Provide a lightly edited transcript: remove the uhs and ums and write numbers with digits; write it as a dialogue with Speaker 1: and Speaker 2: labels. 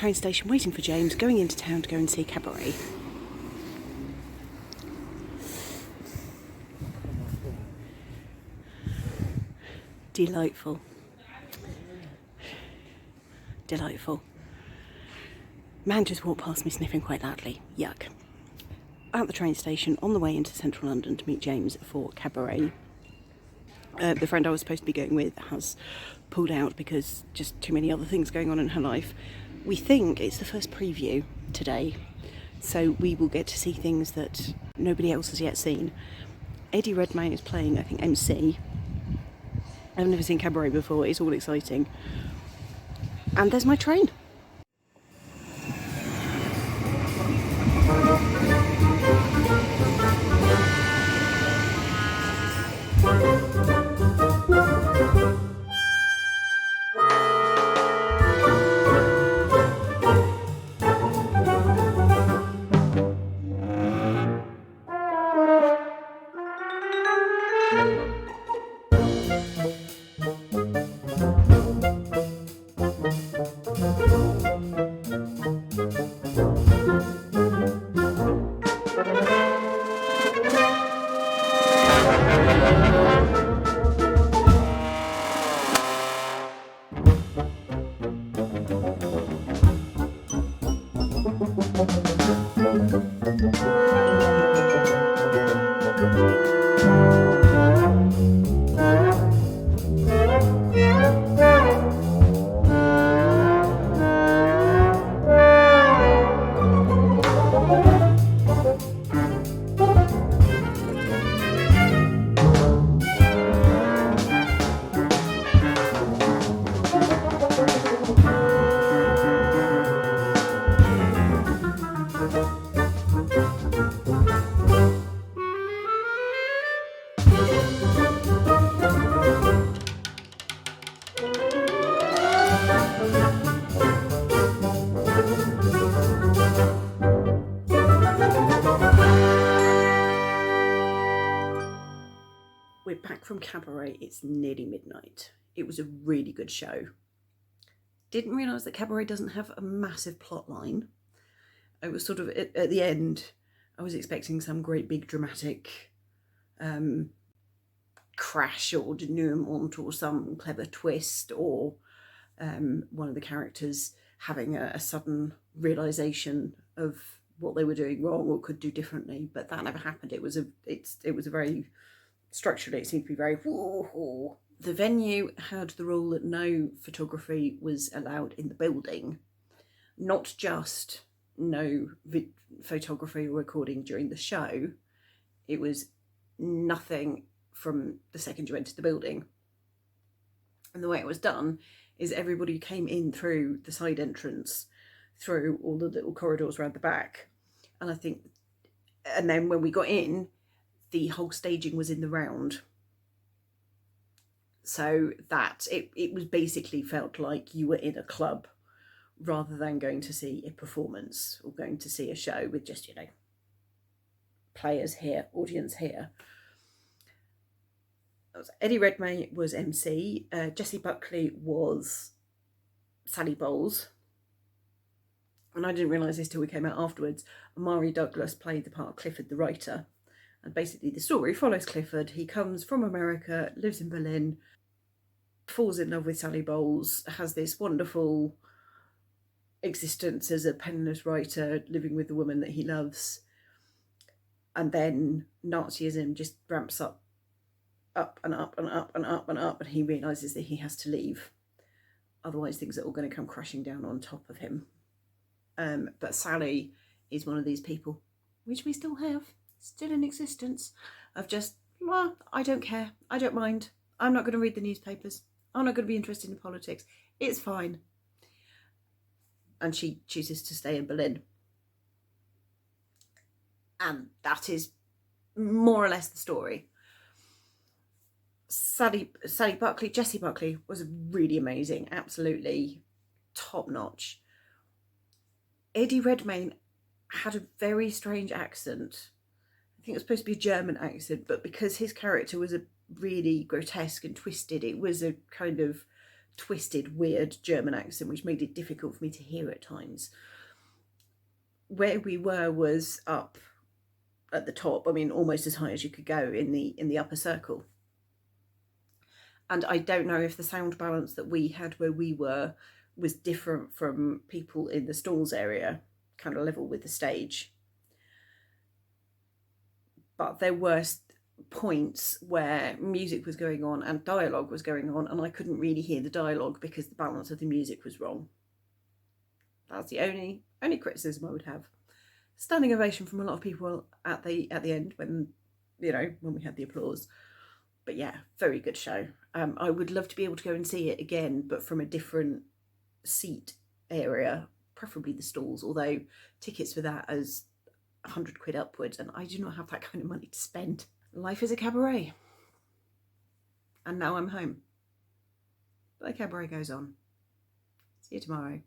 Speaker 1: train station waiting for James, going into town to go and see Cabaret. Delightful. Delightful. Man just walked past me sniffing quite loudly. Yuck. At the train station on the way into central London to meet James for Cabaret. The friend I was supposed to be going with has pulled out because just too many other things going on in her life. We think it's the first preview today, so we will get to see things that nobody else has yet seen. Eddie Redmayne is playing, I think, MC. I've never seen Cabaret before, it's all exciting. And there's my train. We're back from Cabaret, it's nearly midnight. It was a really good show. Didn't realise that Cabaret doesn't have a massive plot line. I was sort of, at the end, I was expecting some great big dramatic crash or denouement or some clever twist, or one of the characters having a sudden realisation of what they were doing wrong or could do differently, but that never happened. It was a very, structurally it seemed to be very woo-hoo. The venue had the rule that no photography was allowed in the building, not just no photography or recording during the show. It was nothing from the second you entered the building. And the way it was done is everybody came in through the side entrance, through all the little corridors around the back. And then when we got in, the whole staging was in the round. So that it was basically felt like you were in a club rather than going to see a performance or going to see a show with just, players here, audience here. Eddie Redmayne was MC. Jessie Buckley was Sally Bowles. And I didn't realise this till we came out afterwards. Amari Douglas played the part of Clifford the writer. And basically the story follows Clifford. He comes from America, lives in Berlin, falls in love with Sally Bowles, has this wonderful existence as a penniless writer, living with the woman that he loves. And then Nazism just ramps up and up and up and up and up, and he realises that he has to leave. Otherwise things are all going to come crashing down on top of him. But Sally is one of these people, which we still have, still in existence, of just, well, I don't care, I don't mind, I'm not going to read the newspapers, I'm not going to be interested in politics, it's fine. And she chooses to stay in Berlin. And that is more or less the story. Jessie Buckley was really amazing, absolutely top notch. Eddie Redmayne had a very strange accent. I think it was supposed to be a German accent, but because his character was a really grotesque and twisted, it was a kind of twisted, weird German accent, which made it difficult for me to hear at times. Where we were was up at the top, I mean, almost as high as you could go in the upper circle. And I don't know if the sound balance that we had where we were was different from people in the stalls area, kind of level with the stage. But there were points where music was going on and dialogue was going on, and I couldn't really hear the dialogue because the balance of the music was wrong. That's the only criticism I would have. Standing ovation from a lot of people at the end when when we had the applause. But yeah, very good show. I would love to be able to go and see it again, but from a different seat area, preferably the stalls, although tickets for that is £100 upwards, and I do not have that kind of money to spend. Life is a cabaret. And now I'm home. But the cabaret goes on. See you tomorrow.